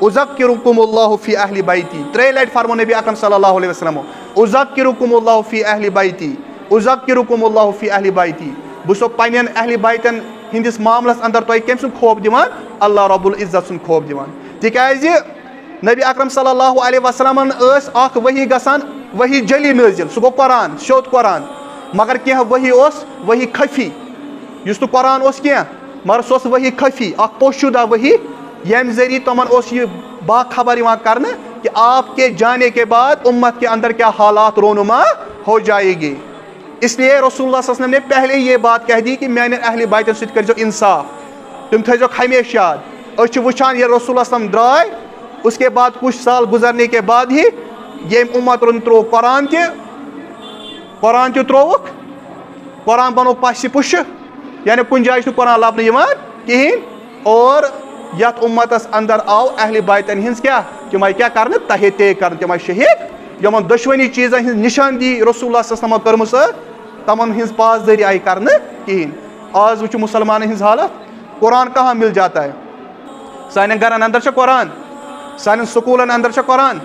اُذکِرُکُمُ اللہُ فی اہلِ بیتی. 3 لٹہِ فرمو نبی اکرم صلی اللہ علیہ وسلم اُذکِرُکُمُ اللہُ فی اہلِ بیتی اُذکِرُکُمُ اللہُ فی اہلِ بیتی. بہٕ چھُسو پننٮ۪ن اہلِ بیتن ہٕنٛدِس معاملس اندر تۄہہِ کٔمۍ سُنٛد خوف دِوان؟ اللہ رب العزت سُنٛد خوف دِوان. تِکیازِ نبی اکرم صلی اللہ علیہ وسلمن ٲس اکھ ؤحی گژھان، ؤحی جلی نٲزِل، سُہ گوٚو قرآن، سیوٚد قرآن. مگر کینٛہہ ؤحی اوس ؤحی خفی، یُس نہٕ قرآن اوس کینٛہہ مگر سُہ اوس ؤحی خفی، اکھ پوشیدہ ؤحی ییٚمہِ ذٔریعہٕ تِمن اوس یہِ باخبر یِوان کرنہٕ کہ آپ کے جانے کے بعد امت کے اندر کیا حالات رونما ہو جائے گی. اس لیے رسول اللہ صلی اللہ علیہ وسلم نے پہلے یہ بات کہہ دی کہ میانٮ۪ن اہلِ بیتن سۭتۍ کٔرۍزیو انصاف، تِم تھٲیزیوکھ ہمیشہ یاد. أسۍ چھِ وٕچھان ییٚلہِ رسول اللہ صلی اللہ علیہ وسلم درٛاے اس کے بعد کچھ سال گزرنے کے بعد ہی ییٚمۍ اُمتن ترٛوو قرآن تہِ ترٛووُکھ، قرآن بنوو پشہِ پُشہِ، یعنی کُنہِ جایہِ چھُنہٕ قرآن لبنہٕ یِوان کِہیٖنۍ. اور یتھ اُمتس اندر آو اہلِ بیتن ہِنٛز کیٛاہ تِم آیہِ کیٛاہ کرنہٕ تحے کرنہٕ، تِم آیہِ شہیٖد. یِمن دۄشوٕنی چیٖزن ہِنٛز نِشاندی رسول اللہ صلی اللہ علیہ وسلم کٔرمٕژ ٲس تمن ہِنٛز پاسدٲری آیہِ کرنہٕ کِہیٖنۍ. آز وٕچھو مُسلمانن ہِنٛز حالت، قرآن کہاں مل جاتا ہے. سانٮ۪ن گرن اندر چھا قرآن، سانٮ۪ن سکوٗلن اندر چھا قرآن،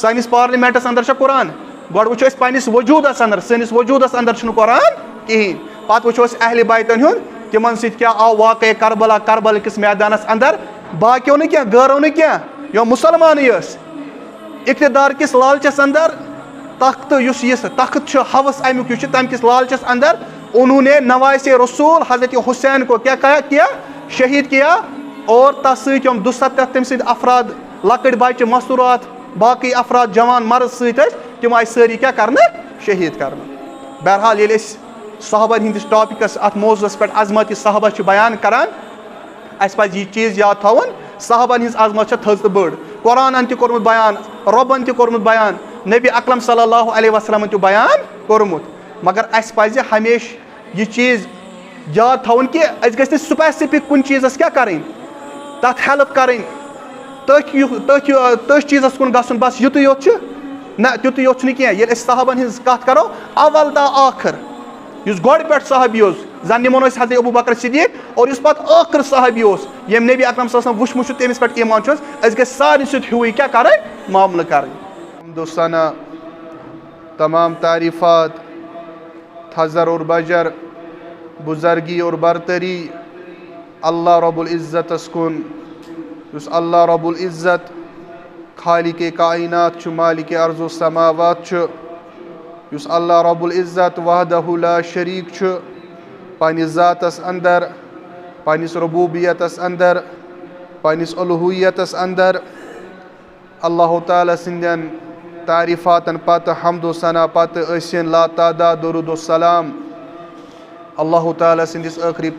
سٲنِس پارلِمینٹس اندر چھا قرآن. گۄڈٕ وٕچھو أسۍ پننِس وجوٗدس اندر، سٲنِس وجوٗدس اندر چھُنہٕ قرآن کِہیٖنۍ. پتہٕ وٕچھو أسۍ اہلِ بیتن ہُنٛد، تِمن سۭتۍ کیٛاہ آو واقعے کربلا کِس میدانس اندر. باقیو نہٕ کینٛہہ، غٲرو نہٕ کینٛہہ، یِم مُسلمانٕے ٲسۍ اقتدار کِس لالچس اندر، تختہٕ یُس یہِ تخت چھُ ہوس امیُک یُس چھُ تمہِ کِس لالچس اندر انہوں نے نواسے رسول حضرت حسین کو کیا شہید کیا. اور تتھ سۭتۍ یِم 270 تمہِ سۭتۍ افراد، لۄکٕٹۍ بچہِ، مستوٗرات، باقٕے افراد جوان مرد سۭتۍ ٲسۍ، تِم آیہِ سٲری کیٛاہ کرنہٕ؟ شہیٖد کرنہٕ. بہرحال ییٚلہِ أسۍ صحابن ہِنٛدِس ٹاپِکس اتھ موضوٗعس پٮ۪ٹھ عظمت صحابہ چھِ بیان کران، اسہِ پزِ یہِ چیٖز یاد تھاوُن صحابن ہِنٛز عظمت چھےٚ تھٔز تہٕ بٔڑ. قرآنن تہِ کوٚرمُت بیان، رۄبن تہِ کوٚرمُت بیان، نبی اکرم صلی اللہ علیہ وسلمن تہِ بیان کوٚرمُت. مگر اسہِ پزِ ہمیشہِ یہِ چیٖز یاد تھاوُن کہِ أسۍ گژھِ نہٕ سپیسفک کُنہِ چیٖزس کیٛاہ کرٕنۍ، تتھ ہیلپ کرٕنۍ، تٔتھۍ چیٖزس کُن گژھُن بس یُتُے یوت چھُ. نہ تیُتُے یوت چھُنہٕ کینٛہہ. ییٚلہِ أسۍ صحابن ہِنٛز کتھ کرو اول تا ٲخر، یُس گۄڈٕ پٮ۪ٹھ صحابی اوس، زن نِمون أسۍ حضرت ابو بکر صدیق، اور یُس پتہٕ ٲخر صحابی اوس ییٚمۍ نبی اکرم صلی اللہ علیہ وسلم وٕچھمُت چھُ، تٔمِس پٮ۪ٹھ ایمان چھُ أسۍ گژھِ سارنٕے سۭتۍ ہیُوُے کیٛاہ کرٕنۍ، معاملہٕ کرٕنۍ. ہندوستانہ تمام تعریفات تھزر اور بجر، بزرگی اور برتری اللہ رب العزتس کُن، یُس اللہ رب العزت خالق کائنات چھُ، مالک ارض و سماوات چھُ، یُس اللہ رب العزت وحدہ لا شریٖک چھُ پننِس ذاتس اندر، پننِس ربوبیتس اندر، پننِس الوہیتس اندر. اللہ تعالیٰ سٕنٛدٮ۪ن تعریفاتن پتہٕ، حمد و ثنا پتہٕ ٲسِن لاتعداد درود و سلام اللہ تعالیٰ سٕنٛدِس ٲخری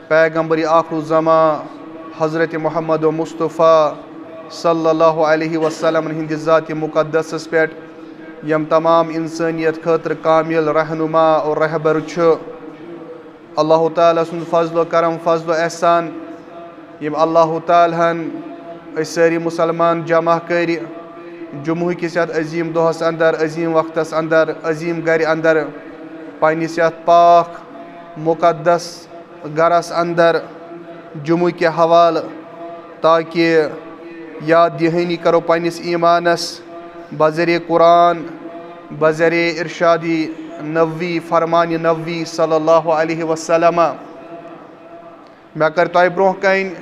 پیغمبر آخر الزمان حضرت محمد مصطفیٰ صلی اللہ علیہ وسلم ہِنٛدِس ذاتِ مقدسس پٮ۪ٹھ، یِم تمام انسٲنیت خٲطرٕ کامل رہنما اور رہبر چھُ. اللہ تعالیٰ سُنٛد فضل و کرم، فضل و احسان یِم اللہ تعالیٰ ہن أسۍ سٲری مُسلمان جمع کٔرۍ جمعہ کِس یتھ عظیم دۄہس اندر، عظیم وقتس اندر، عظیم گرِ اندر، پننِس یتھ پاک مقدس گرس اندر جمعہ کہِ حوالہٕ، تاکہ یاد دہٲنی کرو پننِس ایمانس بذریعہ قرآن، بذریعہ ارشادی نبوی، فرمانہِ نبوی صلی اللہ علیہ وسلم. مےٚ کٔر تۄہہِ برونٛہہ کنہِ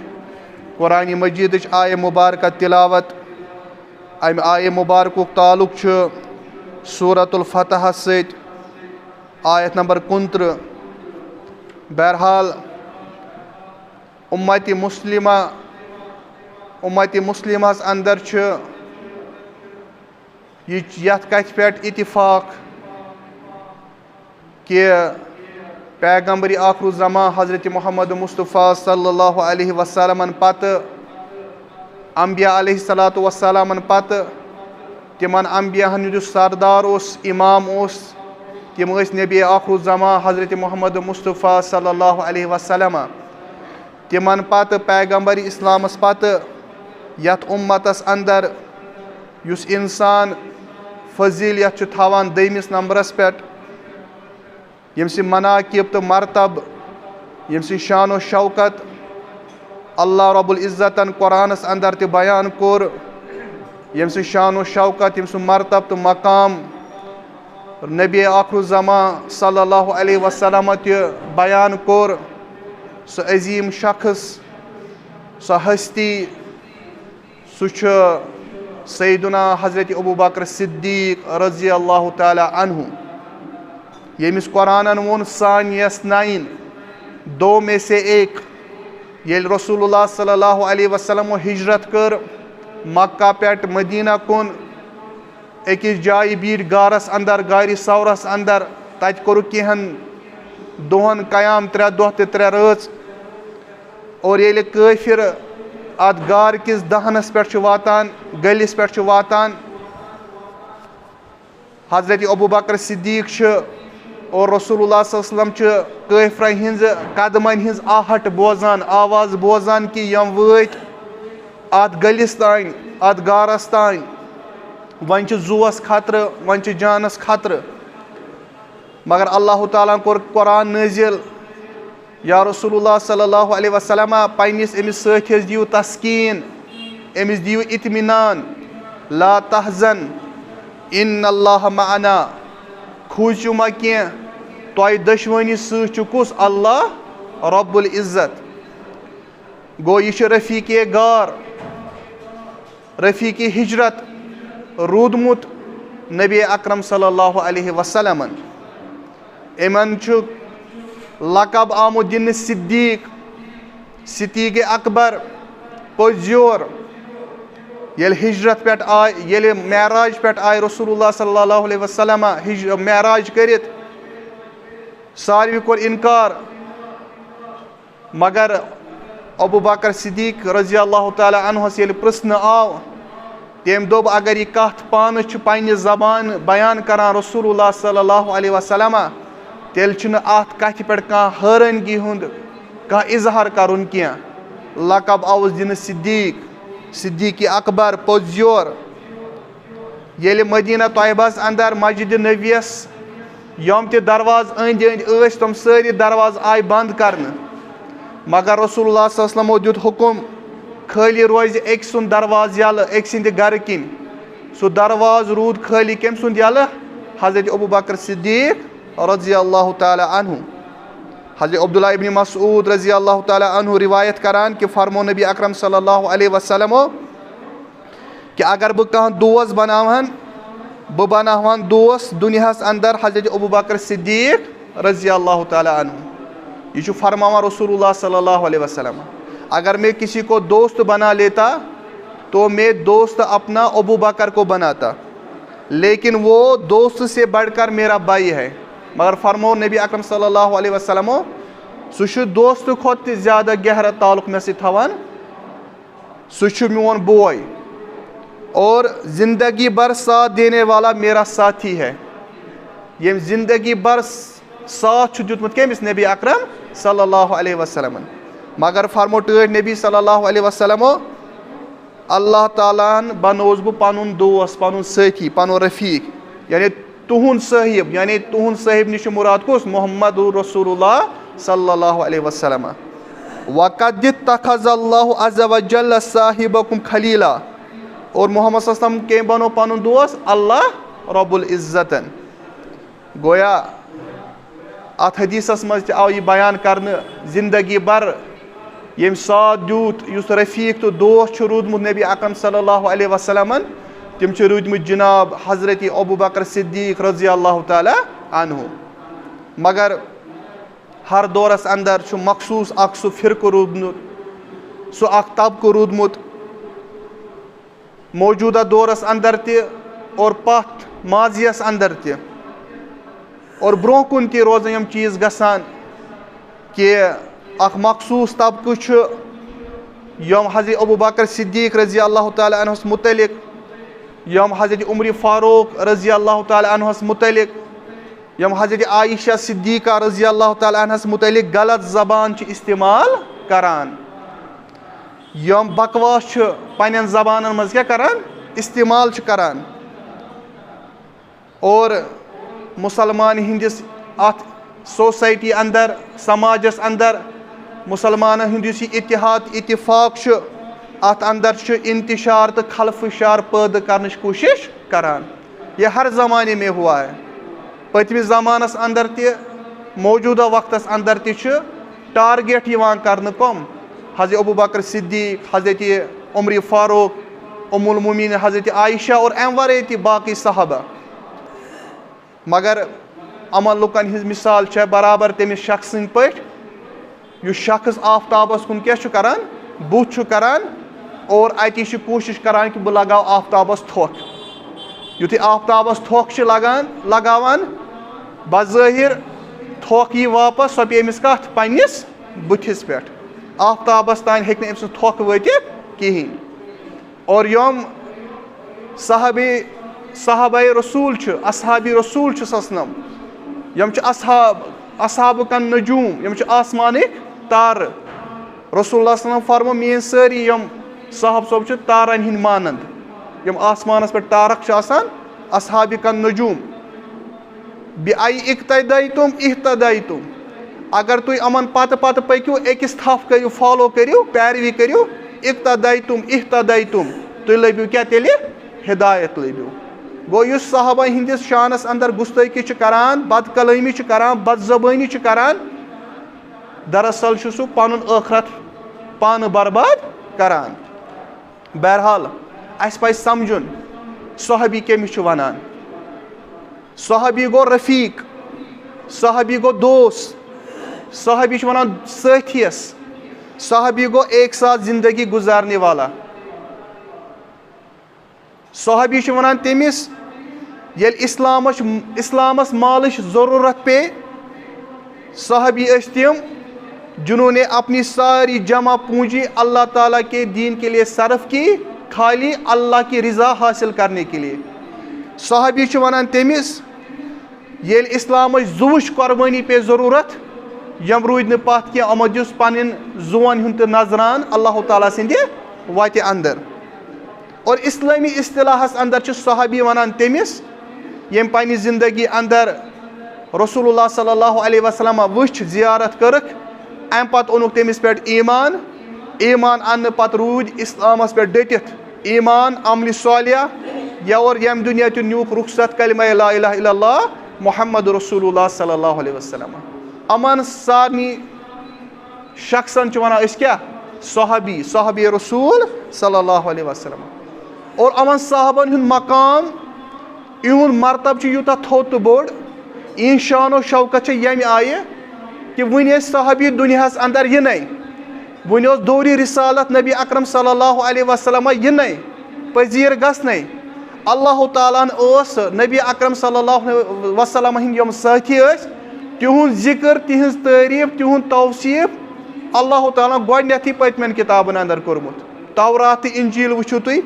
قرآنِ مجیٖدٕچ آیہِ مُبارکہ تِلاوت. امہِ آیہِ مُبارکُک تعلق چھُ سورت الفتحس سۭتۍ، آیت نمبر 29. بہرحال اُمتِ مُسلِمس اندر چھُ یتھ کتھِ پٮ۪ٹھ اتفاق کہ پیغمبر آخر الزمان حضرت محمد مصطفیٰ صلی اللہ علیہ وسلمن پتہٕ، انبیاء علیہ الصلوٰۃ وسلامن پتہٕ، تِمن انبیاہن ہُنٛد یُس سردار اوس، امام اوس، تِم ٲسۍ نبی آخر الزمان حضرت محمد مصطفیٰ صلی اللہ علیہ وسلم. تِمن پتہٕ پیغمبر اسلامس پتہٕ یتھ اُمتس اندر یُس انسان فضیلت چھُ تھاوان دوٚیمِس نمبرس پٮ۪ٹھ، ییٚمہِ سٕنٛدۍ مناقب تہٕ مرتب، ییٚمہِ سٕنٛز شان و شوکت اللہ رب العزتن قرآنس اندر تہِ بیان کوٚر ییٚمہِ سٕنٛز شان و شوکت ییٚمہِ سُنٛد مرتب تہٕ مقام نبی آخر الزمان صلی اللہ علیہ وسلم تہِ بیان کوٚر سُہ عظیم شخص سۄ ہستی سُہ چھُ سیدنا حضرت ابوبکر صدیق رضی اللہ تعالیٰ عنہ ییٚمِس قرآنن ووٚن ثانیہ اثنین دو میں سے ایک ییٚلہِ رسول اللہ صلی اللہ علیہ وسلمو ہجرت کٔر مکہ پٮ۪ٹھ مدینہ کُن أکِس جایہِ بیٖٹھۍ غارس اندر غارِ ثورس اندر تتہِ کوٚرُکھ کینٛہن دۄہن قیام 3 دۄہ تہٕ 3 رٲژ اور ییٚلہِ کٲفِر اتھ غار کِس دہنس پٮ۪ٹھ چھُ واتان گٔلِس پٮ۪ٹھ چھُ واتان حضرت ابوبکر صدیق چھُ اور رسول اللہ صلی اللہ علیہ وسلم چھُ کٲفرن ہِنٛزِ قدمن ہِنٛز آہٹ بوزان آواز بوزان کہِ یِم وٲتۍ اتھ گٔلِس تانۍ اتھ غارس تانۍ وۄنۍ چھُ زُوس خطرٕ وۄنۍ چھُ جانس خطرٕ مگر اللہ تعالیٰ ہن کوٚر قرآن نٲزِل یا رسول اللہ صلی اللہ علیہ وسلم پننِس أمِس سٲتھِس دِیِو تسکیٖن أمِس دِیِو اطمینان لا تحزن ان اللہ معنا کھوٗژِو مہ کینٛہہ تۄہہِ دۄشوٕنی سۭتۍ چھُ کُس اللہ رب العزت گوٚو یہِ چھُ رفیٖقے غار رفیٖقِ ہجرت روٗدمُت نبی اکرم صلی اللہ علیہ وسلمن یِمن چھُ لقب آمُت دِنہٕ صدیق صدیٖق اکبر پوٚزیور ییٚلہِ ہجرت پٮ۪ٹھ آے ییٚلہِ معراج پٮ۪ٹھ آے رسول اللہ صلی اللہ علیہ وسلم معراج کٔرِتھ ساروی کوٚر انکار مگر ابوبکر صدیق رضی اللہ تعالیٰ عنہس ییٚلہِ پرژھنہٕ آو تٔمۍ دوٚپ اگر یہِ کتھ پانہٕ چھُ پننہِ زبانہِ بیان کران رسول اللہ صلی اللہ علیہ وسلم تیٚلہِ چھُنہٕ اتھ کتھِ پٮ۪ٹھ کانٛہہ حٲرٲنگی ہُنٛد کانٛہہ اظہار کرُن کینٛہہ لقب آوُس دِنہٕ صدیق صدیٖق اکبر پوٚزیور ییٚلہِ مدینہ طیبہس اندر مسجدِ نبیَس یِم تہِ درواز أنٛدۍ أنٛدۍ ٲسۍ تِم سٲری درواز آیہِ بنٛد کرنہٕ مگر رسول اللہ صلی اللہ علیہ وسلمو دیُت حُکم خٲلی روزِ أکۍ سُنٛد درواز یلہٕ أکۍ سٕنٛدِ گرٕ کِنۍ سُہ درواز روٗد خٲلی کٔمۍ سُنٛد یلہٕ حضرت ابوبکر صدیق رضی اللہ تعالیٰ عنہ حضرت عبداللہ ابن مسعود رضی اللہ تعالیٰ عنہ روایت کران کہ فرمو نبی اکرم صلی اللہ علیہ وسلمو کہ اگر بہٕ کانٛہہ دوس بناوہن بہٕ بناوہن دوس دُنیاہس اندر حضرت ابوبکر صدیق رضی اللہ تعالیٰ عنہ یہ چھُ فرماوان رسول اللہ صلی اللہ علیہ وسلم اگر میں کسی کو دوست بنا لیتا تو میں دوست اپنا ابوبکر کو بناتا لیکن وہ دوست سے بڑھ کر میرا بھائی ہے مگر فرمو نبی اکرم صلی اللہ علیہ وسلم سُہ چھُ دوستہٕ کھۄتہٕ تہِ زیادٕ گہرا تعلق مےٚ سۭتۍ تھاوان سُہ چھُ میون بوے اور زندگی بھر ساتھ دینے والا میرا ساتھی ہے ییٚمۍ زندگی بھر ساتھ چھُ دیُتمُت کٔمِس نبی اکرم صلی اللہ علیہ وسلم مگر فرمو ٹٲٹھۍ نبی صلی اللہ علیہ وسلم اللہ تعالیٰ ہن بنووُس بہٕ پنُن دوس پنُن سٲتھی پنُن رفیٖق یعنی تُہُنٛد صٲحب یعنی تُہُنٛد صٲحب نِش چھُ مُراد کُس محمد رسول اللہ صلی اللہ علیہ وسلم وقد اتخذ اللہ عز وجل صاحبکم خلیلا اور محمد صلی اللہ علیہ وسلم کٔمۍ بنوو پنُن دوس اللہ رب العزتن گویا اتھ حدیثس منٛز تہِ آو یہِ بیان کرنہٕ زندگی بھر ییٚمۍ ساتھ دیُت یُس رفیٖق تہٕ دوس چھُ روٗدمُت نبی اکرم صلی اللہ علیہ وسلمن تِم چھِ روٗدمٕتۍ جناب حضرت ابوبکر صدیق رضی اللہ تعالیٰ عنہ مگر ہر دورس اندر چھُ مخصوٗص اکھ سُہ فرقہٕ روٗدمُت سُہ اکھ طبقہٕ روٗدمُت موجوٗدہ دورس اندر تہِ اور پتھ ماضیس اندر تہِ اور برونٛہہ کُن تہِ روزان یِم چیٖز گژھان کہِ اکھ مخصوٗص طبقہٕ چھُ یِم حضرت ابوبکر صدیق رضی اللہ تعالیٰ عنہس متعلق یِم حضرت عمر فاروق رضی اللہ تعالیٰ عنہس متعلق یِم حضرت عائشہ صدیقہ رضی اللہ تعالیٰ عنہس متعلق غلط زبان چھِ استعمال کران یِم بکواس چھِ پننٮ۪ن زبانن منٛز کیٛاہ کران استعمال چھِ کران اور مُسلمان ہِنٛدِس اتھ سوسایٹی اندر سماجس اندر مسلمانن ہُنٛد یُس یہِ اتحاد اتفاق چھُ اَتھ اندر چھُ انتشار تہٕ خلفشار پٲدٕ کرنٕچ کوٗشش کران. یہ ہر زمانے میں ہوا ہے. پٔتمِس زمانس اندر تہِ موجوٗدہ وقتس اندر تہِ چھُ ٹارگیٹ یِوان کرنہٕ کۄم؟ حضرت ابو بکر صدیق, حضرت عمر فاروق, ام المومنین حضرت عائشہ اور امہِ ورٲے تہِ باقٕے صحابہ. مگر یِمن لُکن ہٕنٛز مثال چھےٚ برابر تٔمِس شخص سٕنٛدۍ پٲٹھۍ یُس شخص آفتابس کُن کیٛاہ چھُ کران؟ بُتھ چھُ کران اور اتی چھُ کوٗشش کران کہِ بہٕ لگاو آفتابس تھوٚکھ. یُتھُے آفتابس تھوٚکھ چھِ لگاوان بظٲہر تھوٚکھ یی واپس سۄ پیٚیہِ أمِس کتھ؟ پننِس بٕتھِس پٮ۪ٹھ. آفتابس تانۍ ہیٚکہِ نہٕ أمۍ سٕنٛز تھوٚکھ وٲتِتھ کِہیٖنۍ. اور یِم صحابہ رسوٗل چھِ, اصحابی رسوٗل چھِ سَسنم, یِم چھِ اصحاب کن نجوٗم, یِم چھِ آسمانٕکۍ تارٕ. رسول اللہ صلی اللہ علیہ وسلم فرمو میٲنۍ سٲری یِم صحاب صٲب چھِ تارن ہٕنٛدۍ مانند, یِم آسمانس پٮ۪ٹھ تارک چھِ آسان, اصحاب کن نجوٗم. بِأَیِّ اِقتَدَیتُم اِہتَدَیتُم, اگر تُہۍ یِمن پتہٕ پتہٕ پٔکِو, أکِس تھپھ کٔرِو, فالو کٔرِو, پیروی کٔرِو, اِقتَدَیتُم اِہتَدَیتُم, تُہۍ لٔبِو کیٛاہ تیٚلہِ؟ ہدایت لٔبِو. گوٚو یُس صحابہ ہٕنٛدِس شانس اندر گُستٲخی چھُ کران, بد کلٲمی چھُ کران, بد زبٲنی چھُ کران, دراصل چھُ سُہ پنُن ٲخرت پانہٕ برباد کران. بہرحال اسہِ پزِ سمجھُن صحابی کٔمِس چھُ ونان. صحابی گوٚو رفیق, صحابی گوٚو دوس, صحابی چھُ ونان سٲتھیس, صحابی گوٚو ایک ساتھ زندگی گزارنے والا. صحابی چھُ ونان تٔمِس ییٚلہِ اسلامس مالٕچ ضروٗرت پیٚیہِ. صحابی ٲسۍ تِم جنہوں نے اپنی ساری جمع پونجی اللہ تعالیٰ کے دین کے لیے صرف کی, خالی اللہ کی رضا حاصل کرنے کے لیے. صحابی چھُ ونان تٔمِس ییٚلہِ اسلامٕچ زُوٕچ قۄربٲنی پیٚیہِ ضروٗرت, یِم روٗدۍ نہٕ پتھ کینٛہہ, یِمو دِژ پنٕنۍ زُوَن ہُنٛد تہِ نظران اللہ تعالیٰ سٕنٛدِ وتہِ اندر. اور اسلٲمی اصطلاحس اندر چھُ صحابی ونان تٔمِس ییٚمۍ پننہِ زندگی اندر رسول اللہ صلی اللہ علیہ وسلم وٕچھ, زیارت کٔرٕکھ, امہِ پتہٕ اوٚنُکھ تٔمِس پٮ۪ٹھ ایٖمان, ایٖمان اننہٕ پتہٕ روٗدۍ اسلامس پٮ۪ٹھ ڈٔٹِتھ, ایٖمان عملہِ صالح, یور ییٚمہِ دُنیا تہِ نیوٗکھ رُخصت کلمہ لا الہ الا اللہ محمد رسول اللہ صلی اللہ علیہ وسلم. یِمن سارنٕے شخصن چھِ ونان أسۍ کیٛاہ؟ صحابی, صحابی رسول صلی اللہ علیہ وسلم. اور یِمن صحابن ہُنٛد مقام, یِہُنٛد مرتبہٕ چھُ یوٗتاہ تھوٚد تہٕ بوٚڑ, یِہنٛز شان و شوکت چھِ ییٚمہِ آیہِ کہِ وُنہِ ٲسۍ صحابی دُنیاہس اندر یِنَے, وُنہِ اوس دورِ رِسالت نبی اکرم صلی اللہ علیہ وسلم یِنَے, پذیٖر گژھنَے. اللہ تعالیٰ ہن اوس نبی اکرم صلی اللہ علیہ وسلم ہٕنٛدۍ یِم سٲتھی ٲسۍ, تِہُنٛد ذِکر, تِہنٛز تعریٖف, تِہُنٛد توصیٖف اللہ تعالیٰ ہن گۄڈنیتھٕے پٔتمٮ۪ن کِتابن اندر کوٚرمُت. تورات تہٕ انجیٖل وٕچھِو تُہۍ,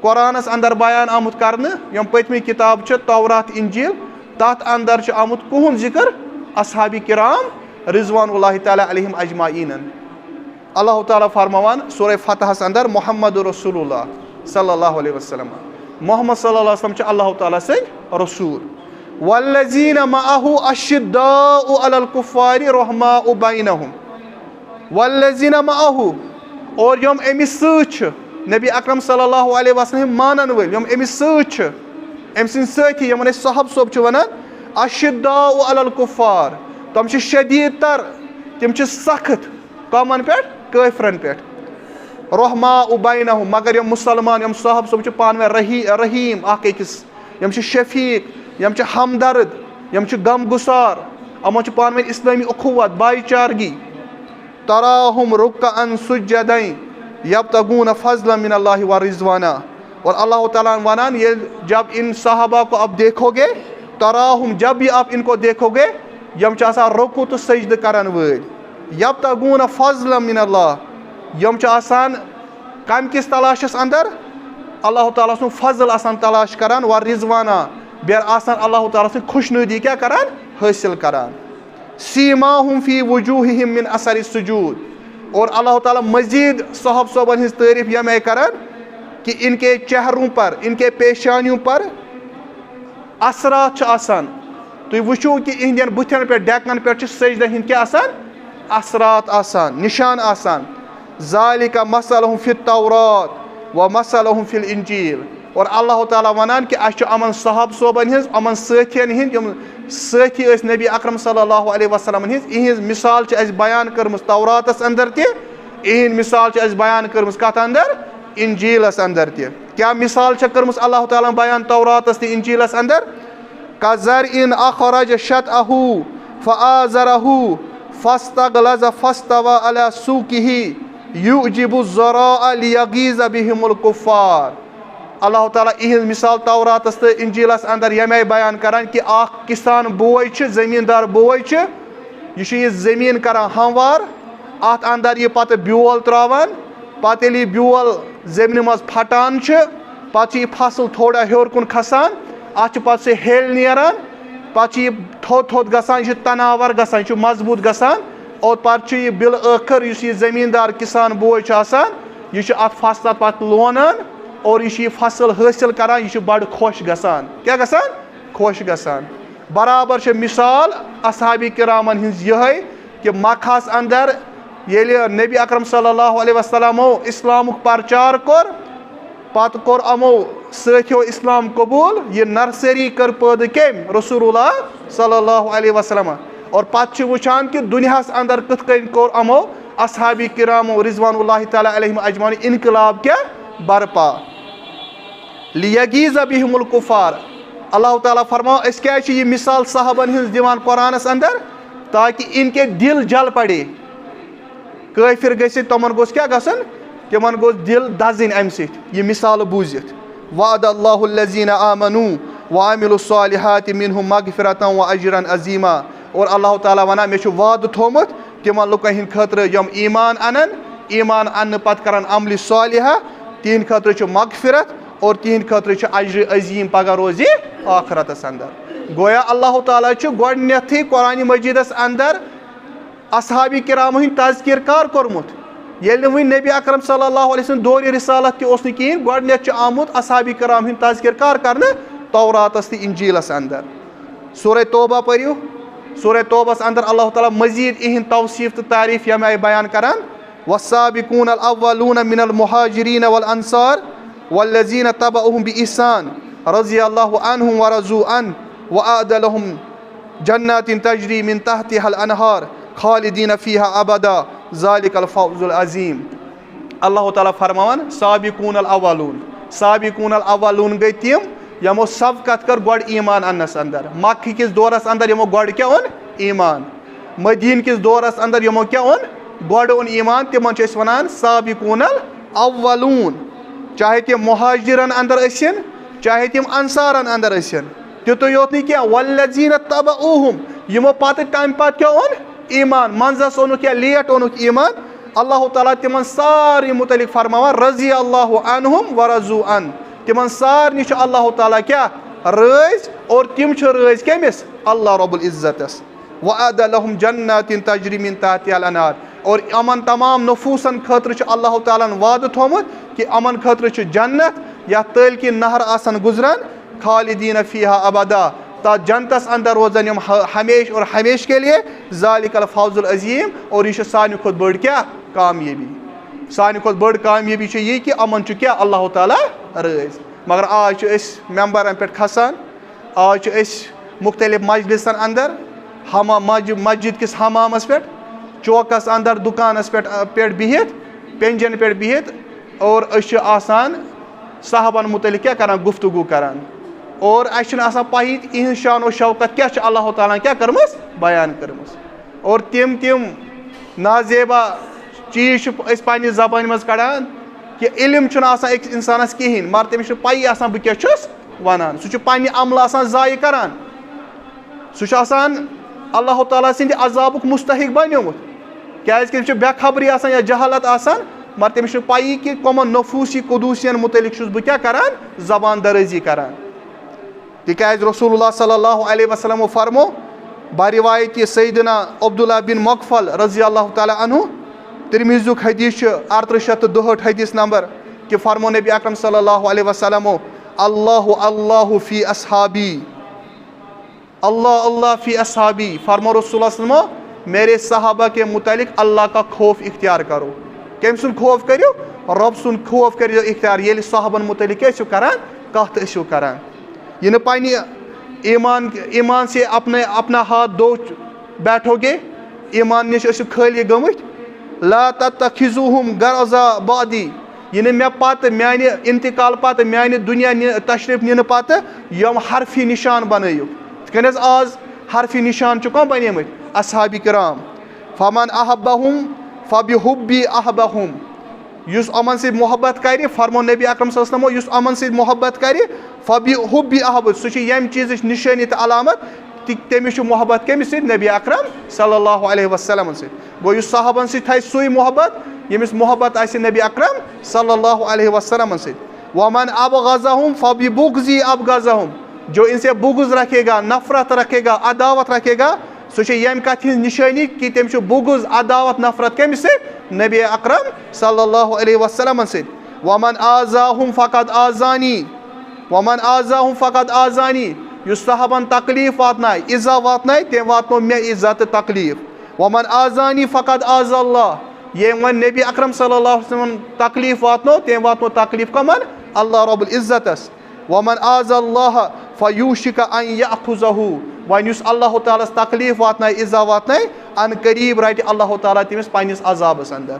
قرآنس اندر بیان آمُت کرنہٕ, یِم پٔتمہِ کِتاب چھِ تورات انجیٖل, تتھ اندر چھُ آمُت کُہُنٛد ذِکر؟ اصحابِ کرام رضوان اللہ تعالیٰ علیہم اجمعین. اللہ تعالیٰ فرماوان سورہ فتحس اندر محمد رسول اللہ صلی اللہ علیہ وسلم, محمد صلی اللہ علیہ وسلم چھِ اللہ تعالیٰ سٕنٛدۍ رسوٗل. والذین معہ اشداء علی الکفار رحماء بینہم, والذین معہ, اور یِم أمِس سۭتۍ چھِ, نبی اکرم صلی اللہ علیہ وسلم مانن وٲلۍ, یِم أمِس سۭتۍ چھِ, أمۍ سٕنٛدۍ سٲتھی یِمن أسۍ صحاب صٲب چھِ ونان, اشداء علی الکفار, تِم چھِ شدیٖد تر, تِم چھِ سخت کَمن پٮ۪ٹھ؟ کٲفرن پٮ۪ٹھ. رحماء بینہم, مگر یِم مُسلمان, یِم صحاب صٲب چھِ پانہٕ ؤنۍ رحیٖم اکھ أکِس, یِم چھِ شفیٖق, یِم چھِ ہمدرد, یِم چھِ غم گُسار, یِمن چھِ پانہٕ ؤنۍ اسلٲمی اخوت, بھایی چارگی. تراہم رکعن سجدین یبتغون فضلا من اللہ ورضوانا. اور اللہ تعالیٰ ونان جب ان صحابہ کو آپ دیکھو گے, تراہم, جب بھی آپ ان کو دیکھو گے, یم چھِ آسان رکوع تہٕ سجدٕ کرن وٲلۍ, یبتغون فضلا من اللہ, یم چھِ آسان کمہِ کِس تلاشس اندر؟ اللہ تعالیٰ سُنٛد فضل آسان تلاش کران, ورضوانا, بیٚیہِ آسان اللہ تعالیٰ سٕنٛز خوشنوٗدی کیٛاہ کران؟ حٲصِل کران. سیٖماہُم فی وجوٗہِہِم من اثر السجوٗد. اور اللہ تعالیٰ مزید صحاب صوبن ہٕنٛز تعریٖف ییٚمہِ آیہِ کران کہ ان کے چہروں پر, ان کے پیشانیوں پر اثرات چھِ آسان. تُہۍ وٕچھِو کہ اِہنٛدٮ۪ن بٕتھٮ۪ن پٮ۪ٹھ, ڈٮ۪کن پٮ۪ٹھ چھِ سجدٕ ہٕنٛدۍ کیٛاہ آسان؟ اثرات آسان, نشان آسان. ذالک مثلہم فی التورات و مثلہم فی الانجیل. اور اللہ تعالیٰ ونان کہ اَسہِ چھُ یِمن صحاب صوبن ہِنٛز, یِمن سٲتھین ہِنٛدۍ یِم سٲتھی ٲسۍ نبی اکرم صلی اللہ علیہ وسلمن ہِنٛز, یِہنٛز مثال چھِ اَسہِ بیان کٔرمٕژ توراتس اندر تہِ, یِہنٛد مثال چھِ اَسہِ بیان کٔرمٕژ کتھ اندر, انجیلس اندر تہِ. کیٛاہ مثال چھےٚ کٔرمٕژ اللہ تعالیٰ بیان توراتس تہٕ انجیلس اندر؟ کزرعٍ اخرج شطأه فآزره فاستغلظ فاستوى على سوقه يعجب الزراع ليغيظ بهم الكفار. اللہ تعالیٰ یِہنٛز مثال توراتس تہٕ انجیلس اندر ییٚمہِ آیہِ بیان کران کہ اکھ کسان بوے چھُ, زمیٖندار بوے چھُ, یہِ چھُ یہِ زمیٖن کران ہموار, اتھ اندر یہِ پتہٕ بیول تراوان, پتہٕ ییٚلہِ یہِ بیول زمینہِ منٛز پھٹان چھُ, پتہٕ چھُ یہِ فصل تھوڑا ہیوٚر کُن کھسان, اتھ چھُ پتہٕ سُہ ہیٚلۍ نیران, پتہٕ چھُ یہِ تھوٚد تھوٚد گژھان, یہِ چھُ تناور گژھان, یہِ چھُ مضبوٗط گژھان, اور پتہٕ چھُ یہِ بالٲخر یُس یہِ زمیٖندار کسان بوے چھُ آسان, یہِ چھُ اتھ فصلس پتہٕ لونان, اور یہِ چھُ یہِ فصل حٲصِل کران, یہِ چھُ بڑٕ خۄش گژھان. کیٛاہ گژھان؟ خۄش گژھان. برابر چھِ مثال اصحابِ کرامن ہٕنٛز یِہے کہ مکہس اندر ییٚلہِ نبی اکرم صلی اللہ علیہ وسلمو اسلامُک پرچار کوٚر, پتہٕ کوٚر یِمو سٲتھیو اسلام قبوٗل, یہِ نرسری کٔر پٲدٕ کٔمۍ؟ رسول اللہ صلی اللہ علیہ وسلم. اور پتہٕ چھِ وٕچھان کہ دُنیاہس اندر کِتھ کٔنۍ کوٚر یِمو اصحابِ کرامو رضوان اللہ تعالیٰ علیہم اجمعین انقلاب کیٛاہ برپا. لیغیظ بہم الکفار. اللہ تعالیٰ فرماو أسۍ کیٛازِ چھِ یہِ مثال صحابن ہٕنٛز دِوان قرآنس اندر؟ تاکہ ان کے دل جل پڑے. کٲفر گٔژھِتھ تِمن گوٚژھ کیٛاہ گژھُن؟ تِمن گوٚژھ دل دزٕنۍ امہِ سۭتۍ یہِ مثال بوٗزِتھ. وعد اللہ الذین آمنوا وعملوا الصالحات منہم مغفرۃ واجرا عظیما. اور اللہ تعالیٰ ونان مےٚ چھُ وعدٕ تھوٚمُت تِمن لُکن ہٕنٛدِ خٲطرٕ یِم ایمان انن, ایمان اننہٕ پتہٕ کرن عملہِ صالحہ, تِہنٛدِ خٲطرٕ چھُ مغفرت, اور تِہنٛدِ خٲطرٕ چھُ اجرِ عظیٖم پگاہ روزِ آخرتس اندر. گویا اللہ تعالیٰ چھُ گۄڈٕنیتھٕے قرآنِ مجیٖدس اندر اصحابِ کرامو ہٕنٛدۍ تذکیٖر کر کوٚرمُت؟ ییٚلہِ نہٕ وُنہِ نبی اکرم صلی اللہ علیہ وسلم دورِ رسالت تہِ اوس نہٕ کِہیٖنۍ, گۄڈٕنیتھ چھُ آمُت اصحابِ کرام ہٕنٛدۍ تذکیٖر کر کرنہٕ؟ توراتس تہٕ انجیلس اندر. سورہ توبہ پٔرِو, سورہ توبس اندر اللہ تعالیٰ مزیٖد یِہنٛد توصیٖف تہٕ تعریٖف ییٚمہِ آیہِ بیان کران. والسابقون الاولون من المہاجرین والانصار والذین تبعوہم بإحسان رضی اللہ عنہم ورضوا عنہ وأعد لهم جنات تجری من تحتها الانہار خالدین فیہا ابدا ذالک الفوز العظیم. اللہ تعالیٰ فرماوان سابقون الاولون, سابقون الاولون گٔے تِم یِمو سبقت کٔر گۄڈٕ ایمان اننس اندر. مکہ کِس دورس اندر یِمو گۄڈٕ کیٛاہ اوٚن؟ ایمان. مدیٖنہ کِس دورس اندر یِمو کیٛاہ اوٚن؟ گۄڈٕ اوٚن ایمان. تِمن چھِ أسۍ ونان سابقون الاولون. چاہے تِم مہاجرن اندر ٲسِن, چاہے تِم انصارن اندر ٲسِن. تیُتُے یوت نہٕ کینٛہہ, والذین تبعوہم, یِمو پتہٕ تمہِ پتہٕ کیٛاہ اوٚن؟ ایمان. منٛزس اوٚنُکھ یا لیٹ اوٚنُکھ ایمان. اللہ تعالیٰ تِمن سارنٕے متعلق فرماوان رضی اللہ عنہم ورضوا عنہ. تِمن سارنٕے چھُ اللہ تعالیٰ کیٛاہ رٲضۍ, اور تِم چھِ رٲضۍ کٔمِس؟ اللہ رب العزتس. وعد لهم جنات تجری من تحتها الانہار. اور یِمن تمام نفوٗسن خٲطرٕ چھُ اللہ تعالیٰ ہن وعدٕ تھوٚمُت کہ یِمن خٲطرٕ چھُ جنت یتھ تٔلۍ کِنۍ نہر آسن گُزران, خالدین فیہا ابدا, تتھ جنتس اندر روزن یِم ہمیشہ اور ہمیشہ کے لیے. ذالک الفوز العظیم. اور یہِ چھِ سانہِ کھۄتہٕ بٔڑ کیٛاہ کامیٲبی؟ سانہِ کھۄتہٕ بٔڑ کامیٲبی چھِ یہِ کہ یِمن چھُ کیٛاہ اللہ تعالیٰ رٲضۍ. مگر آز چھِ أسۍ ممبرن پٮ۪ٹھ کھسان, آز چھِ أسۍ مختلف مجلسن اندر, مسجد کِس حمامس پٮ۪ٹھ, چوکس اندر, دُکانس پٮ۪ٹھ بِہِتھ, پینجن پٮ۪ٹھ بِہِتھ, اور أسۍ چھِ آسان صحابن متعلق کیٛاہ کران؟ گفتگو کران. اور اَسہِ چھُنہٕ آسان پَیی یِہنٛز شان و شوکت کیٛاہ چھِ اللہ تعالیٰ ہن کیٛاہ کٔرمٕژ؟ بیان کٔرمٕژ. اور تِم نازیبا چیٖز چھِ أسۍ پننہِ زبانہِ منٛز کڑان کہ علم چھُنہٕ آسان أکِس انسانس کِہیٖنۍ, مگر تٔمِس چھُنہٕ پَیی آسان بہٕ کیٛاہ چھُس ونان. سُہ چھُ پننہِ عملہٕ آسان ضایہِ کران, سُہ چھُ آسان اللہ تعالیٰ سٕنٛدِ عذابُک مستحق بنیومُت, کیٛازِ کہِ تٔمِس چھِ بے خبری آسان یا جہالت آسان, مگر تٔمِس چھُنہٕ پَیی کہ کٕمن نفوٗسی قدوٗسین متعلق چھُس بہٕ کیٛاہ کران؟ زبان درٲزی کران. تِکیٛازِ رسول اللہ صلی اللہ علیہ وسلمو فرمو باروایتی سیدنا عبداللہ بن مغفل رضی اللہ تعالیٰ عنہ, ترمیزیُک حدیث چھُ 3862 حدیث نمبر, کہ فرمو نبی اکرم صلی اللہ علیہ وسلمو اللہ اللہ فی اصحابی, اللہ اللہ فی اصحابی. فرمو رسول اللہ وسلمو میرے صحابہ کے متعلق اللہ کا خوف اختیار کرو. کٔمۍ سُنٛد خوف کٔرِو؟ رۄب سُنٛد خوف کٔرِو اختیار. ییٚلہِ صحابن متعلق کیٛاہ ٲسِو کران؟ کتھ ٲسِو کران. یہِ نہٕ پننہِ ایمان سے اپنا ہاتھ دھو بیٹھو گے, ایمان نِش ٲسِو خٲلی گٔمٕتۍ. لا تتخذوہم غرضا بعدی, یہِ نہٕ مےٚ پتہٕ میانہِ انتقال پتہٕ میانہِ دُنیا تشریف نِنہٕ پتہٕ یِم حرفی نِشان بنٲیِو. یِتھ کٔنۍ حظ آز حرفی نِشان چھُ کم بنیمٕتۍ؟ اصحابِ کرام. فمن احبہم فبحبی احبہم, یُس یِمن سۭتۍ محبت کرِ, فرمو نبی اکرم صلی اللہ علیہ وسلم, یُس یِمن سۭتۍ محبت کرِ فبحبی احبت, سُہ چھُ ییٚمہِ چیٖزٕچ نِشٲنی تہٕ علامت تٔمِس چھُ محبت کٔمِس سۭتۍ؟ نبی اکرم صلی اللہ علیہ وسلمن سۭتۍ. گوٚو یُس صحابن سۭتۍ تھایہِ سُے محبت ییٚمِس محبت آسہِ نبی اکرم صلی اللہ علیہ وسلمن سۭتۍ. ومن ابغضہم فببغضی ابغضہم, جو ان سے بغض رکھے گا, نفرت رکھے گا, عداوت رکھے گا, سُہ چھُ ییٚمہِ کتھِ ہٕنٛز نِشٲنی کہِ تٔمِس چھُ بغض, عداوت, نفرت کٔمِس سۭتۍ؟ نبی اکرم صلی اللہ علیہ وسلمن سۭتۍ. ومن آزاہم فقد آزانی, ومن آزاہم فقد آزانی, یُس صحابن تکلیٖف واتنایہِ, اِزا واتنایہِ, تٔمۍ واتنو مےٚ عزت تہٕ تکلیٖف. ومن آزانی فقد آز اللہ, ییٚمۍ وۄنۍ نبی اکرم صلی اللہ علیہ وسلم تکلیٖف واتنو, تٔمۍ واتنو تکلیٖف کمن؟ اللہ رب العزتس. ومن آز اللہ فیوشک ان یأخذہو, وۄنۍ یُس اللہ تعالیٰ ہس تکلیٖف واتنایہِ, اِزا واتنایہِ, ان قریٖب رٹہِ اللہ تعالیٰ تٔمِس پننِس عذابس اندر.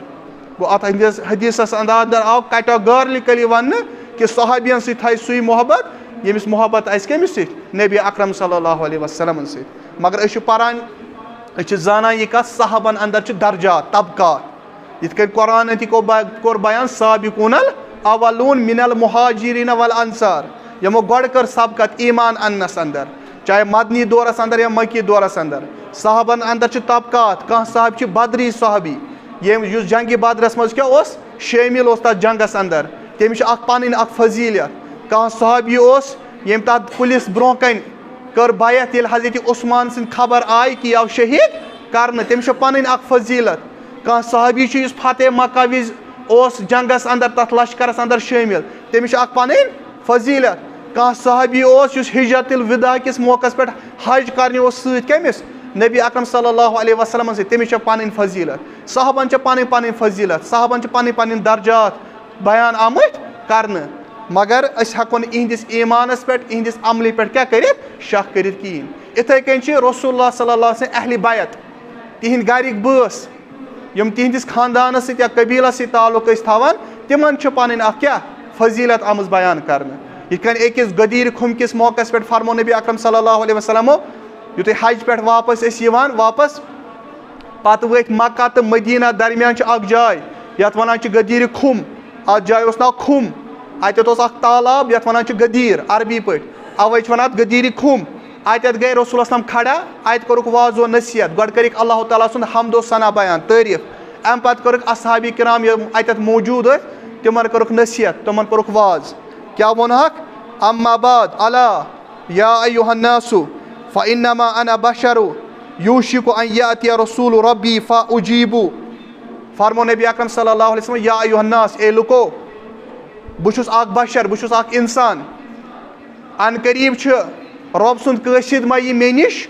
گوٚو اتھ حدیثس اندر آو کیٹاگارِکلی وننہٕ کہِ صحابین سۭتۍ تھایہِ سُے محبت ییٚمِس محبت آسہِ کٔمِس سۭتۍ؟ نبی اکرم صلی اللہ علیہ وسلمن سۭتۍ. مگر أسۍ چھِ پران, أسۍ چھِ زانان یہِ کتھ, صحابن اندر چھِ درجات, طبقات. یِتھ کٔنۍ قرآنن تہِ کوٚر بیان, سابقون الاولون من المہاجرین والانصار, یِمو گۄڈٕ کٔر سبقت ایمان اننس اندر, چاہے مدنی دورس اندر یا مکی دورس اندر. صحابن اندر چھِ طبقات. کانٛہہ صحابی چھُ بدری صحابی, یُس جنگہِ بدرس منٛز کیٛاہ اوس شٲمِل اوس تتھ جنگس اندر, تٔمِس چھِ اکھ پنٕنۍ اکھ فضیلت. کانٛہہ صحابی اوس ییٚمۍ تتھ پُلِس برونٛہہ کنہِ کٔر بیعت, ییٚلہِ حضرت عثمان سٕنٛدۍ خبر آیہِ کہِ یہِ آو شہیٖد کرنہٕ, تٔمِس چھِ پنٕنۍ اکھ فضیلت. کانٛہہ صحابی چھُ یُس فتح مکہ وِزِ اوس جنگس اندر, تتھ لشکرس اندر شٲمِل, تٔمِس چھِ اکھ پنٕنۍ فضیلت. کانٛہہ صحابی اوس یُس ہجرت الوداع کِس موقعس پٮ۪ٹھ حج کرنہِ اوس سۭتۍ کٔمِس؟ نبی اکرم صلی اللہ علیہ وسلمن سۭتۍ, تٔمِس چھِ پنٕنۍ فضیلت. صحابن چھِ پنٕنۍ پنٕنۍ فضیلت, صحابن چھِ پنٕنۍ پنٕنۍ درجات بیان آمٕتۍ کرنہٕ. مگر أسۍ ہٮ۪کو نہٕ یِہنٛدِس ایمانس پٮ۪ٹھ, یِہنٛدِس عملہِ پٮ۪ٹھ کیٛاہ کٔرِتھ؟ شک کٔرِتھ کِہیٖنۍ. اِتھٕے کٔنۍ چھِ رسول اللہ صلی اللہ علیہ وسلم اہلِ بیت, تِہنٛدۍ گرِکۍ بٲژ, یِم تِہنٛدِس خاندانس سۭتۍ یا قبیٖلس سۭتۍ تعلق ٲسۍ تھاوان, تِمن چھِ پنٕنۍ اکھ کیٛاہ فضیلت آمٕژ بیان کرنہٕ. یِتھ کٔنۍ أکِس غدیٖر خُم کِس موقعس پٮ۪ٹھ فرمو نبی اکرم صلی اللہ علیہ وسلمو, یُتھُے حج پٮ۪ٹھ واپس ٲسۍ یِوان واپس, پتہٕ وٲتۍ مکہ تہٕ مدیٖنہ درمیان چھِ اکھ جاے یتھ ونان چھِ غدیٖرِ خُم. اتھ جایہِ اوس ناو خُم, اتٮ۪تھ اوس اکھ تالاب یتھ ونان چھِ غدیٖر عربی پٲٹھۍ, اوے چھِ ونان اتھ غدیٖرِ خُم. اتٮ۪تھ گٔے رسول اسلام کھڑا, اتہِ کوٚرُکھ واض و نصیحت, گۄڈٕ کٔرِکھ اللہ تعالیٰ سُنٛد حمد و ثنا بیان, تعریٖف. امہِ پتہٕ کٔرٕکھ اصحابِ کرام یِم اتٮ۪تھ موٗجوٗد ٲسۍ, تِمن کٔرٕکھ نصیحت, تِمن کوٚرُکھ واض. کیٛاہ ووٚنہکھ؟ اما بعد الا یا ایُہا الناس فانما انا بشر یوشک ان یأتی رسول ربی فاجیب. فرمو نبی اکرم صلی اللہ علیہ وسلم, یا ایُہا الناس, اے لُکو, بہٕ چھُس اکھ بشر, بہٕ چھُس اکھ انسان. ان قریٖب چھُ رۄب سُنٛد قٲصِد ما یی مےٚ نِش,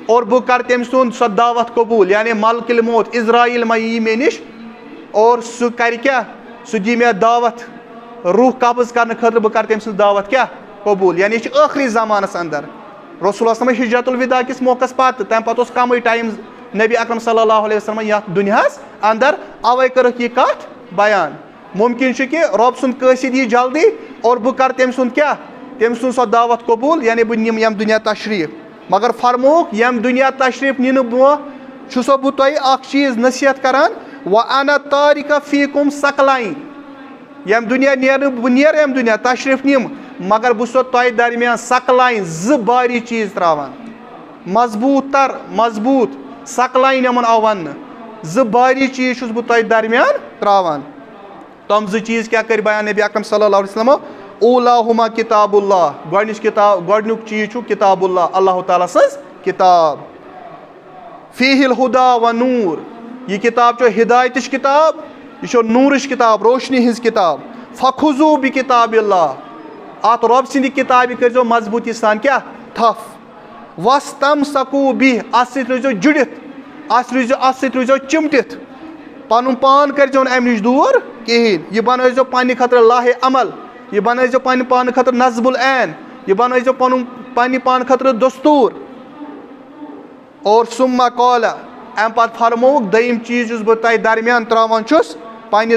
اور بہٕ کرٕ تٔمۍ سُنٛد سۄ دعوت قبوٗل, یعنی ملکل موت اسراییل ما یی مےٚ نِش, اور سُہ کرِ کیٛاہ, سُہ دی مےٚ دعوت روح قبض کرنہٕ خٲطرٕ, بہٕ کرٕ تٔمۍ سٕنٛز دعوت کیٛاہ قبوٗل. یعنی یہِ چھِ ٲخری زمانس اندر. رسول اللہ صلی ہجرت الوداع کِس موقعس پتہٕ, تمہِ پتہٕ اوس کمٕے ٹایم نبی اکرم صلی اللہ علیہ وسلم یتھ دُنیاہس اندر, اوے کٔرٕکھ یہِ کتھ بیان. مُمکِن چھُ کہِ رۄب سُنٛد قٲصِد یی جلدی, اور بہٕ کرٕ تٔمۍ سُنٛد کیٛاہ, تٔمۍ سُنٛد سۄ دعوت قبوٗل, یعنی بہٕ نِمہٕ ییٚمہِ دُنیا تشریٖف. مگر فرمووُکھ, ییٚمہِ دُنیا تشریٖف نِنہٕ برونٛہہ چھُسو بہٕ تۄہہِ اکھ چیٖز نصیحت کران, وانا تارکہ فیکم ثقلین, ییٚمہِ دُنیا نیرٕ بہٕ نیرٕ, ییٚمہِ دُنیا تشریٖف نِمہٕ, مگر بہٕ چھُسو تۄہہِ درمیان ثقلین, زٕ باری چیٖز تراوان, مضبوٗط ثقلین یِمن آو وننہٕ, زٕ باری چیٖز چھُس بہٕ تۄہہِ درمیان تراوان. تِم زٕ چیٖز کیٛاہ کٔرۍ بیان نبی اکرم صلی اللہ علیہ وسلمو؟ اولاہما کتاب اللہ, گۄڈنیُک چیٖز چھُ کتاب اللہ, اللہ تعالیٰ سٕنٛز کِتاب. فیہ الہدا و نور, یہِ کِتاب چھِ ہدایتٕچ کِتاب, یہِ چھِ نوٗرٕچ کِتاب, روشنی ہٕنٛز کِتاب. فخذوٗ بِکِتابِ اللہ, اتھ رۄب سٕنٛدِ کِتابہِ کٔرۍزیو مضبوٗطی سان کیٛاہ تھپھ. وستمسکوٗ بِہ, اتھ سۭتۍ روٗزیو جُڑِتھ. ات سۭتۍ روٗزِو چِمٹِتھ پَنُن پان کٔرۍزیٚو نہٕ اَمہِ نِش دوٗر کِہیٖنۍ یہِ بنٲیزیٚو پنٛنہِ خٲطرٕ لاہے عمل یہِ بنٲیزیٚو پنٛنہِ پانہٕ خٲطرٕ نظم العین یہِ بنٲیزیٚو پنٛنہِ پانہٕ خٲطرٕ دستوٗر اور سُمہ قالہ اَمہِ پَتہٕ فرمووُکھ دوٚیِم چیٖز یُس بہٕ تۄہہِ درمیان ترٛاوان چھُس پنٛنہِ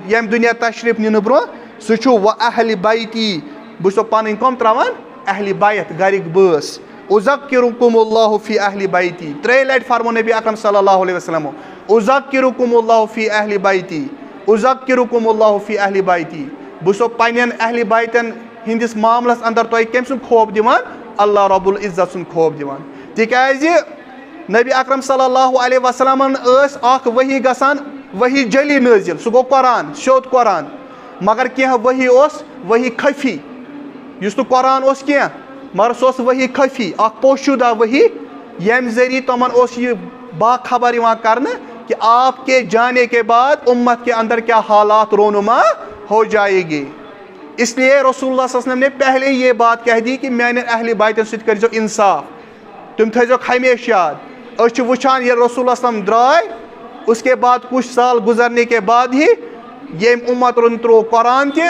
ییٚمہِ دُنیا تشریٖف نِنہٕ برونٛہہ سُہ چھُ وَ اہلِ بیتی بہٕ چھُسو پَنٕنۍ کٕم ترٛاوان اہلِ بیت گَرِکۍ بٲژ اُذکِرُکُم اللہ فی اہلِ بیتی 3 لَٹہِ فرمو نبی اکرم صلی اللہ علیہ وسلمو اُذکِرُکُم اللہ فی اہلِ بیتی اُذکِرُکُم اللہ فی اہلِ بیتی بہٕ چھُسو پنٛنٮ۪ن اہلِ بیتن ہِنٛدِس معاملس انٛدر تۄہہِ کٔمۍ سُنٛد خوف دِوان اللہ رب العزت سُنٛد خوف دِوان تِکیٛازِ نبی اکرم صلی اللہ علیہ وسلمن ٲس اکھ ؤحی گژھان ؤحی جلی نٲزِل سُہ گوٚو قرآن سیوٚد قرآن مگر کینٛہہ ؤحی اوس ؤحی خفی یُس نہٕ قرآن اوس کینٛہہ مگر سُہ اوس ؤحی خفی اکھ پوشوٗدہ ؤحی ییٚمہِ ذٔریعہٕ تِمن اوس یہِ باخبر یِوان کرنہٕ کہ آپ کے جانے کے بعد امت کے اندر کیا حالات رونما ہو جائے گی اس لیے رسول اللہ صلی اللہ علیہ وسلم نے پہلے یہ بات کہہ دی کہ میانہِ اہلِ بیتن سۭتۍ کٔرۍزیو انصاف تِم تھٲیزیوکھ ہمیشہ یاد أسۍ چھِ وٕچھان ییٚلہِ رسول اللہ صلی اللہ علیہ وسلم درٛاے اس کے بعد کچھ سال گزرنے کے بعد ہی ییٚمۍ اُمتن ترٛوو قرآن تہِ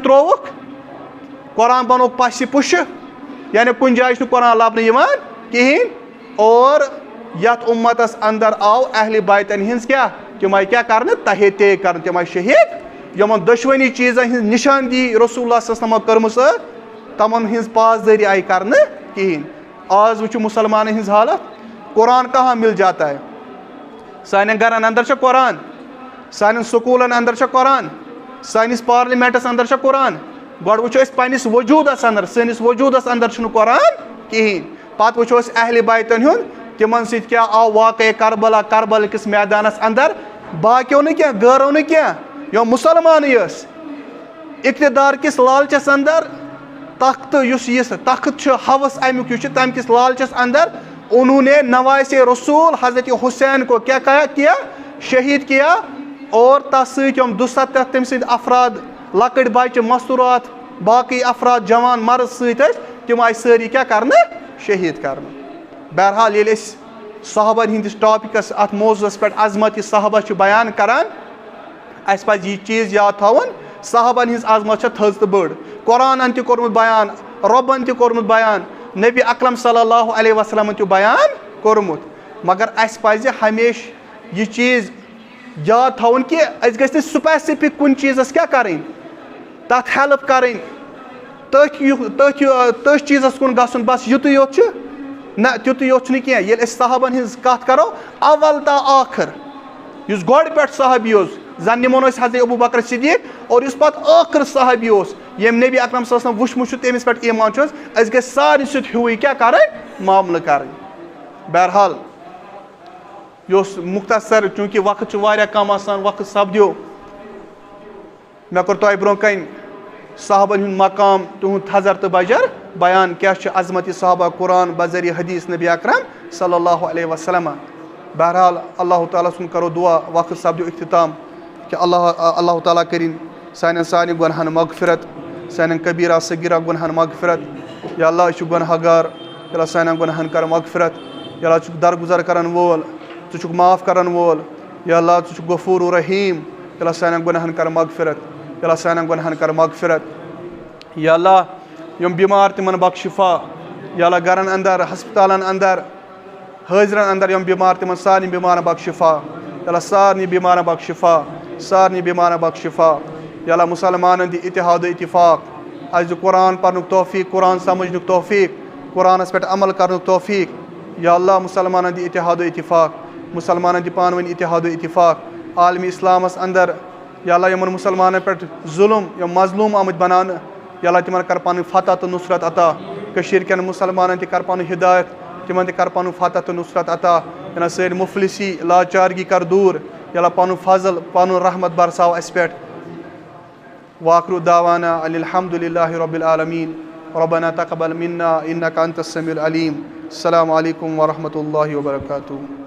ترٛووُکھ قرآن بنووُکھ پَسہِ پُشہِ یعنی کُنہِ جایہِ چھُنہٕ قرآن لبنہٕ یِوان کِہیٖنۍ اور یتھ اُمتس اندر آو اہلِ بیتن ہِنٛز کیٛاہ تِم آیہِ کیٛاہ کرنہٕ تحے تے کرنہٕ تِم آیہِ شہیٖد یِمن دۄشوٕنی چیٖزن ہِنٛز نِشاندہی رسول اللہ صلی اللہ علیہ وسلمو کٔرمٕژ ٲس تِمن ہِنٛز پاسدٲری آیہِ کرنہٕ کِہیٖنۍ آز وٕچھِو مُسلمانن ہِنٛز حالت قرآن کہاں مل جاتا ہے سانٮ۪ن گرن اندر چھا قرآن سانٮ۪ن سکوٗلن اندر چھا قرآن سٲنِس پارلِمینٹس اندر چھا قرآن گۄڈٕ وٕچھو أسۍ پننِس وجوٗدس اندر سٲنِس وجوٗدس اندر چھُنہٕ قرآن کِہیٖنۍ پتہٕ وٕچھو أسۍ اہلِ بیتن ہُنٛد تِمن سۭتۍ کیٛاہ آو واقعے کربلا کِس میدانس اندر باقیو نہٕ کینٛہہ غٲرو نہٕ کینٛہہ یِم مُسلمانٕے ٲسۍ اقتدار کِس لالچس اندر تختہٕ یُس یہِ تخت چھُ ہوس امیُک یُس چھُ تمہِ کِس لالچس اندر انہوں نے نواسے رسول حضرت حسین کو کیا کیا شہید کیا اور تس سۭتۍ یِم 270 تٔمۍ سٕنٛدۍ افراد لۄکٕٹۍ بچہِ مستوٗرات باقٕے افراد جوان مرد سۭتۍ ٲسۍ تِم آیہِ سٲری کیٛاہ کرنہٕ شہیٖد کرنہٕ بہرحال ییٚلہِ أسۍ صحابن ہِنٛدِس ٹاپِکس اتھ موضوٗعس پٮ۪ٹھ عظمت یہِ صحابہ چھُ بیان کران اسہِ پزِ یہِ چیٖز یاد تھاوُن صحابن ہِنٛز عظمت چھےٚ تھٔز تہٕ بٔڑ قرآنن تہِ کوٚرمُت بیان رۄبن تہِ کوٚرمُت بیان نبی اکرم صلی اللہ علیہ وسلمن تہِ بیان کوٚرمُت مگر اسہِ پزِ ہمیشہِ یہِ چیٖز یاد تھاوُن کہِ أسۍ گژھِ نہٕ سُپیسِفِک کُنہِ چیٖزس کیٛاہ کرٕنۍ تتھ ہیلپ کرٕنۍ تٔتھۍ چیٖزس کُن گژھُن بس یُتُے یوت چھُ نہ تیُتُے یوت چھُنہٕ کینٛہہ ییٚلہِ أسۍ صحابن ہِنٛز کتھ کرو اول تا آخر یُس گۄڈٕ پٮ۪ٹھ صحابی اوس زن نِمون أسۍ حضرت ابوٗ بکر صدیٖق اور یُس پتہٕ ٲخر صحابی اوس ییٚمۍ نبی اکرم صلی اللہ علیہ وسلم وٕچھمُت چھُ تٔمِس پٮ۪ٹھ ایمان چھُ أسۍ گژھِ سارنٕے سۭتۍ ہیُوٕے کیٛاہ کرٕنۍ معاملہٕ کرٕنۍ بہرحال یہِ اوس مختصر چوٗنٛکہِ وقت چھُ واریاہ کم آسان وقت سپدیو مےٚ کوٚر تۄہہِ برونٛہہ کنہِ صحابن ہُنٛد مقام تِہُنٛد تھزر تہٕ بجر بیان کیٛاہ چھُ عظمت یہِ صحابہ قرآن بذریعہ حدیث نبی اکرم صلی اللہ علیہ وسلم بہرحال اللہ تعالیٰ سُنٛد کرو دُعا وقت سپدیو اختتام کہ اللہ تعالیٰ کٔرِنۍ سانٮ۪ن سارنٕے گۄنہن مغفرت سانٮ۪ن کبیٖرا صغیٖرا گۄنہن مغفرت یا اللہ أسۍ چھِ گۄنہہ گار یا اللہ سانٮ۪ن گۄنہن کر مغفرت یا اللہ ژٕ چھُکھ درگُزر کرن وول ژٕ چھُکھ معاف کرن وول یا اللہ ژٕ چھُکھ غفوٗر رحیٖم یا اللہ سانٮ۪ن گۄنہن کر مغفرت یا اللہ سانٮ۪ن گۄنہن کر مغفرت یا اللہ یِم بٮ۪مار تِمن بخش شِفا یا اللہ گرن اندر ہسپتالن اندر حٲضرن اندر یِم بٮ۪مار تِمن سارنٕے بٮ۪مارن بخش شِفا یا اللہ سارنٕے بٮ۪مارن بخش شِفا سارنٕے بٮ۪مارن بخش شِفا یا اللہ مُسلمانن دِ اتحاد و اتفاق اَسہِ دِ قرآن پرنُک توفیٖق قرآن سمجھنُک توفیٖق قرآنس پٮ۪ٹھ عمل کرنُک توفیٖق یا اللہ مُسلمانن دِ اتحاد و اتفاق مُسلمانن دِ پانہٕ ؤنۍ اتحاد و اتفاق عالمی اسلامس اندر یا اللہ یِمن مُسلمانن پٮ۪ٹھ ظُلم یِم مظلوٗم آمٕتۍ بناونہٕ یا اللہ تِمن کر پنٕنۍ فتح تہٕ نُصرت عطا کٔشیٖر کٮ۪ن مُسلمانن تہِ کر پنُن ہدایت تِمن تہِ کر پنُن فتح تہٕ نُصرت عطا یا اللہ سٲنۍ مُفلسی لاچارگی کر دوٗر یا اللہ پنُن فضل پنُن رحمت برساو اسہِ پٮ۪ٹھ واخرُ دعوانا ان الحمدُ للہ رب العالمیٖن ربنا تقبل منا انک انت السمیع العلیم السلام علیکم ورحمۃ اللہ وبرکاتہ.